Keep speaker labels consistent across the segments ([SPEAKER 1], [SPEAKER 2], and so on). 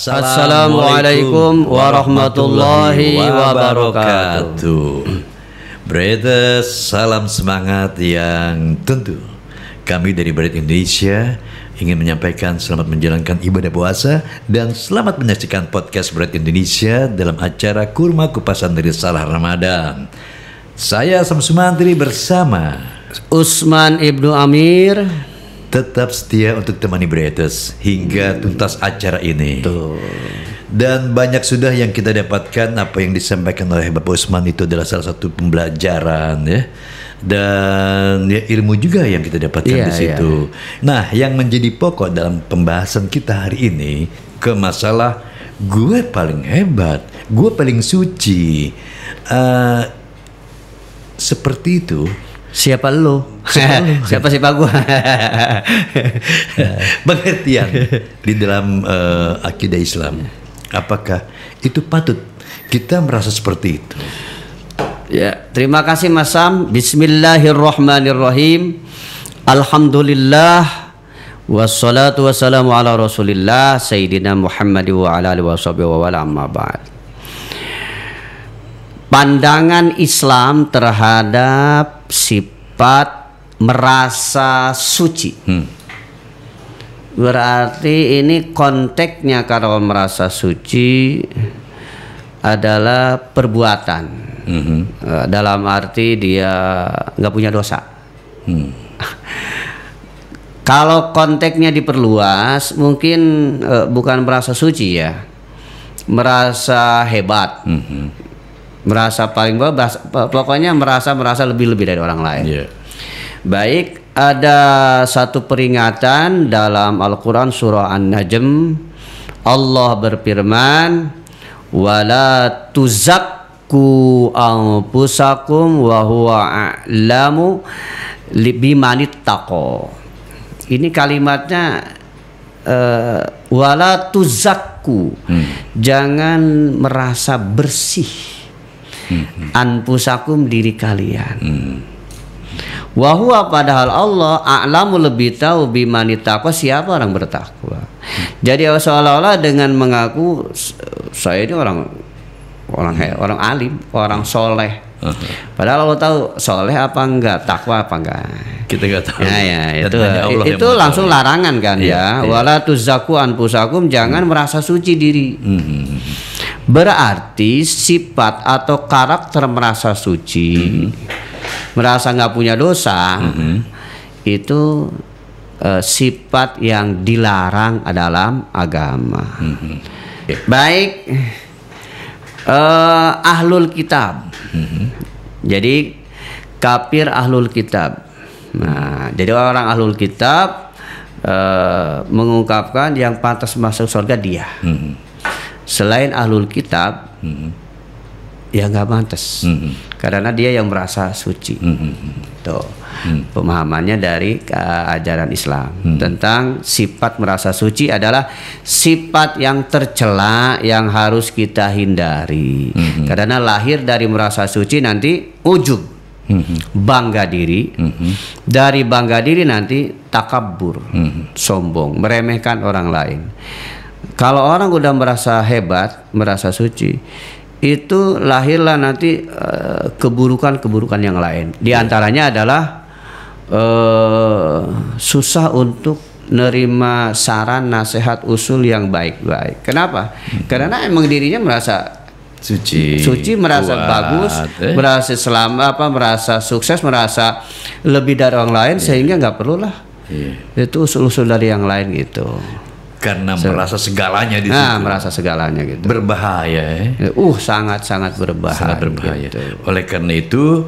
[SPEAKER 1] Assalamualaikum warahmatullahi wabarakatuh.
[SPEAKER 2] Brothers, salam semangat yang tentu kami dari Bread Indonesia ingin menyampaikan selamat menjalankan ibadah puasa dan selamat menyaksikan podcast Bread Indonesia dalam acara Kurma Kupasan dari Risalah Ramadan. Saya Sam Sumantri bersama
[SPEAKER 1] Usman Ibnu Amir
[SPEAKER 2] tetap setia untuk temani Breaders hingga tuntas acara ini. Dan banyak sudah yang kita dapatkan. Apa yang disampaikan oleh Bapak Usman itu adalah salah satu pembelajaran ya. Dan ya, ilmu juga yang kita dapatkan di situ. Nah, yang menjadi pokok dalam pembahasan kita hari ini ke masalah gue paling hebat, gue paling suci. Seperti itu.
[SPEAKER 1] Siapa lu? Siapa gua?
[SPEAKER 2] Pengertian di dalam akidah Islam. Apakah itu patut kita merasa seperti itu?
[SPEAKER 1] Ya, terima kasih Mas Sam. Bismillahirrahmanirrahim. Alhamdulillah wassalatu wassalamu ala Rasulillah Sayyidina Muhammad wa ala alihi washabihi wa wala amma ba'd. Pandangan Islam terhadap sifat merasa suci. Berarti ini konteksnya kalau merasa suci adalah perbuatan. Dalam arti dia nggak punya dosa. Kalau konteksnya diperluas, mungkin bukan merasa suci ya, merasa hebat. Merasa paling bawah, pokoknya merasa lebih dari orang lain. Baik, ada satu peringatan dalam Al-Quran surah An-Najm. Allah berfirman, wala tuzakku anfusakum wa huwa a'lamu bimanittaqo. Ini kalimatnya wala tuzakku, jangan merasa bersih anfusakum, diri kalian. Wahwa, padahal Allah a'lamu, lebih tahu bimanittaqwa, siapa orang bertakwa. Jadi seolah-olah dengan mengaku saya ini orang alim, orang soleh. Padahal Allah tahu soleh apa enggak, takwa apa enggak. Kita enggak tahu. Itu langsung larangan kan ya. Wala tuzakku anfusakum, jangan merasa suci diri. Berarti sifat atau karakter merasa suci, merasa nggak punya dosa, itu sifat yang dilarang dalam agama. Baik, ahlul kitab. Jadi kafir ahlul kitab. Nah, jadi orang ahlul kitab mengungkapkan yang pantas masuk surga dia. Selain ahlul kitab, ya nggak pantas, karena dia yang merasa suci. Tuh, pemahamannya dari ajaran Islam tentang sifat merasa suci adalah sifat yang tercela yang harus kita hindari. Karena lahir dari merasa suci nanti ujub, bangga diri. Dari bangga diri nanti takabur, sombong, meremehkan orang lain. Kalau orang udah merasa hebat, merasa suci, itu lahirlah nanti keburukan-keburukan yang lain. Di antaranya adalah susah untuk nerima saran, nasihat, usul yang baik-baik. Kenapa? Karena emang dirinya merasa suci, merasa bagus, merasa selamat, merasa sukses, merasa lebih dari orang lain, sehingga nggak perlulah itu usul-usul dari yang lain gitu.
[SPEAKER 2] Karena merasa segalanya di situ.
[SPEAKER 1] Merasa segalanya gitu.
[SPEAKER 2] Berbahaya.
[SPEAKER 1] Sangat berbahaya.
[SPEAKER 2] Sangat berbahaya.
[SPEAKER 1] Gitu.
[SPEAKER 2] Oleh karena itu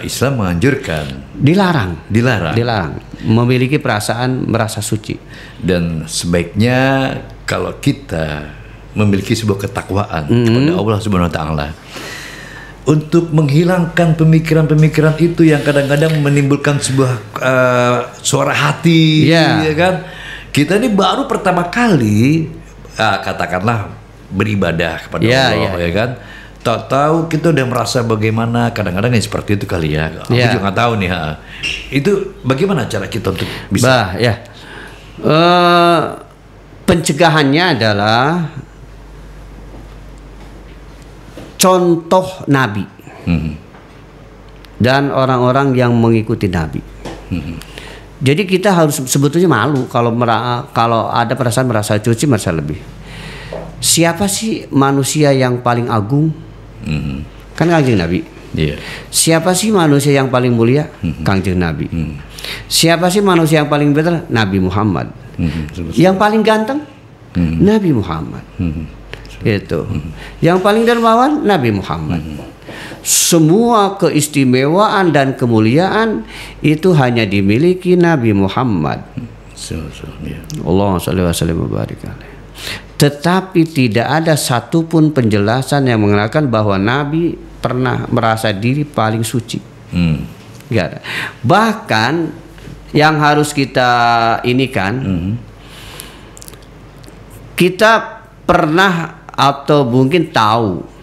[SPEAKER 2] Islam menganjurkan.
[SPEAKER 1] Dilarang.
[SPEAKER 2] Dilarang.
[SPEAKER 1] Memiliki perasaan merasa suci.
[SPEAKER 2] Dan sebaiknya kalau kita memiliki sebuah ketakwaan kepada Allah Subhanahu Wa Taala, untuk menghilangkan pemikiran-pemikiran itu yang kadang-kadang menimbulkan sebuah suara hati, ya kan? Kita ini baru pertama kali katakanlah beribadah kepada Allah, ya kan? Tahu kita udah merasa bagaimana, kadang-kadang yang seperti itu kali ya. Aku juga nggak tahu nih. Itu bagaimana cara kita untuk bisa?
[SPEAKER 1] Pencegahannya adalah contoh Nabi dan orang-orang yang mengikuti Nabi. Jadi kita harus sebetulnya malu kalau ada perasaan merasa suci, merasa lebih. Siapa sih manusia yang paling agung? Kan Kanjeng Nabi. Siapa sih manusia yang paling mulia? Kanjeng Nabi. Siapa sih manusia yang paling benar? Nabi Muhammad. Yang paling ganteng? Nabi Muhammad. Itu. Yang paling dermawan? Nabi Muhammad. Semua keistimewaan dan kemuliaan itu hanya dimiliki Nabi Muhammad. Allahumma shalli wa sallim wa barik alaihi. Tetapi tidak ada satupun penjelasan yang mengatakan bahwa Nabi pernah merasa diri paling suci. Gak ada. Bahkan yang harus kita kita pernah atau mungkin tahu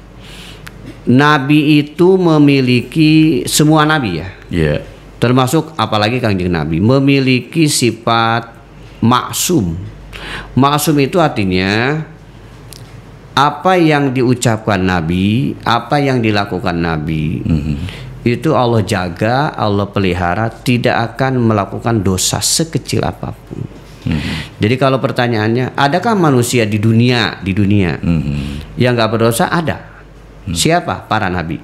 [SPEAKER 1] Nabi itu memiliki, semua Nabi termasuk apalagi Kanjeng Nabi, memiliki sifat maksum. Maksum itu artinya apa yang diucapkan Nabi, apa yang dilakukan Nabi, itu Allah jaga, Allah pelihara, tidak akan melakukan dosa sekecil apapun. Jadi kalau pertanyaannya, adakah manusia di dunia yang nggak berdosa? Ada. Siapa? Para Nabi.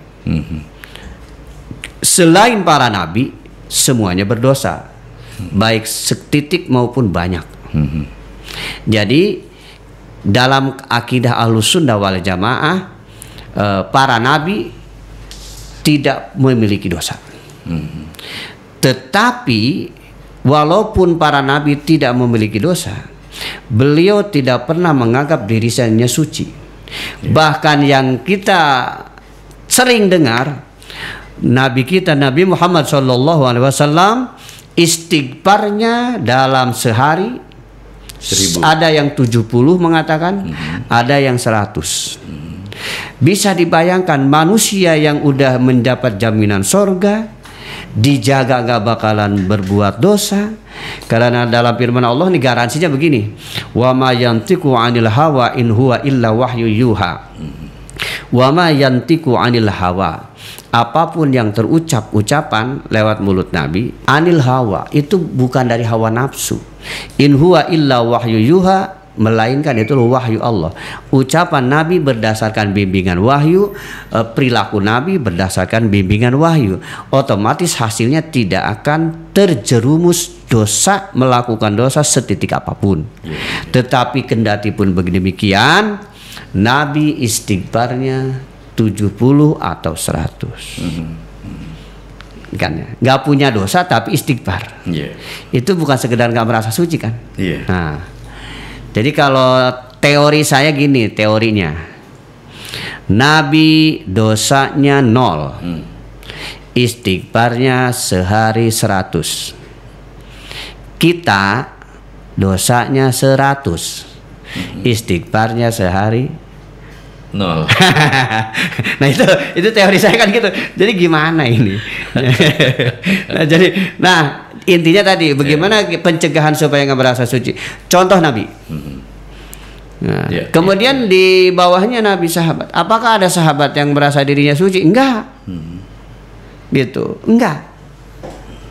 [SPEAKER 1] Selain para Nabi, semuanya berdosa, baik setitik maupun banyak. Jadi dalam akidah Ahlussunnah wal Jamaah, para nabi tidak memiliki dosa. Tetapi walaupun para nabi tidak memiliki dosa, beliau tidak pernah menganggap dirinya suci. Bahkan yang kita sering dengar, Nabi kita Nabi Muhammad SAW istighfarnya dalam sehari
[SPEAKER 2] 1000.
[SPEAKER 1] Ada yang 70 mengatakan, ada yang 100. Bisa dibayangkan manusia yang udah mendapat jaminan sorga, dijaga gak bakalan berbuat dosa. Karena dalam firman Allah nih garansinya begini, wa ma yantiqu 'anil hawa in huwa illa wahyu yuha. Wa ma yantiqu 'anil hawa, apapun yang terucap ucapan lewat mulut Nabi, anil hawa, itu bukan dari hawa nafsu. In huwa illa wahyu yuha, melainkan itu wahyu Allah. Ucapan Nabi berdasarkan bimbingan wahyu, perilaku Nabi berdasarkan bimbingan wahyu. Otomatis hasilnya tidak akan terjerumus dosa, melakukan dosa setitik apapun. Tetapi kendati pun begini-demikian, Nabi istighfarnya 70 atau 100. Kan ya, nggak punya dosa tapi istighfar. Itu bukan sekedar nggak merasa suci kan. Nah, jadi kalau teori saya gini, teorinya Nabi dosanya 0, istighfarnya sehari 100. Kita dosanya 100, istighfarnya sehari
[SPEAKER 2] 0.
[SPEAKER 1] Nah itu teori saya kan gitu. Jadi gimana ini? Nah intinya tadi bagaimana pencegahan supaya nggak merasa suci. Contoh Nabi. Nah, kemudian di bawahnya Nabi sahabat. Apakah ada sahabat yang merasa dirinya suci? Enggak. Gitu. Enggak.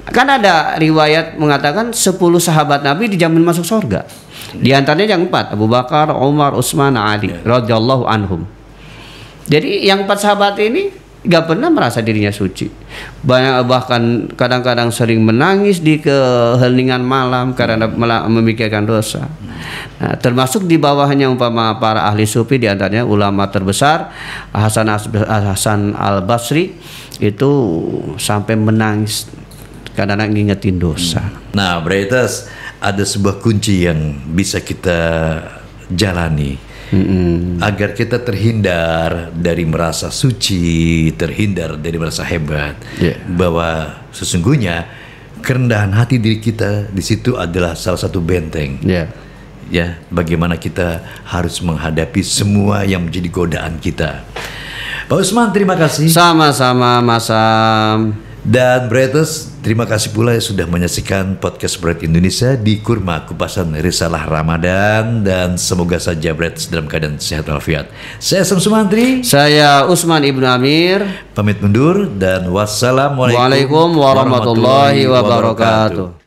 [SPEAKER 1] Kan ada riwayat mengatakan 10 sahabat Nabi dijamin masuk surga. Di antaranya yang 4, Abu Bakar, Umar, Utsman, Ali radhiyallahu anhum. Jadi yang 4 sahabat ini gak pernah merasa dirinya suci. Bahkan kadang-kadang sering menangis di keheningan malam karena memikirkan dosa. Nah, termasuk di bawahnya umpama para ahli sufi, di antaranya ulama terbesar Hasan al-Basri itu sampai menangis kadang-kadang ngingetin dosa.
[SPEAKER 2] Nah, berarti ada sebuah kunci yang bisa kita jalani agar kita terhindar dari merasa suci, terhindar dari merasa hebat, bahwa sesungguhnya kerendahan hati diri kita di situ adalah salah satu benteng. Ya, bagaimana kita harus menghadapi semua yang menjadi godaan kita. Pak Usman, terima kasih.
[SPEAKER 1] Sama-sama, Mas Sam.
[SPEAKER 2] Dan Bretters, terima kasih pula yang sudah menyaksikan podcast Brett Indonesia di Kurma Kupasan Risalah Ramadan, dan semoga saja Bretters dalam keadaan sehat walafiat. Saya Sam Sumantri.
[SPEAKER 1] Saya Usman Ibnu Amir.
[SPEAKER 2] Pamit mundur dan wassalamualaikum
[SPEAKER 1] warahmatullahi wabarakatuh.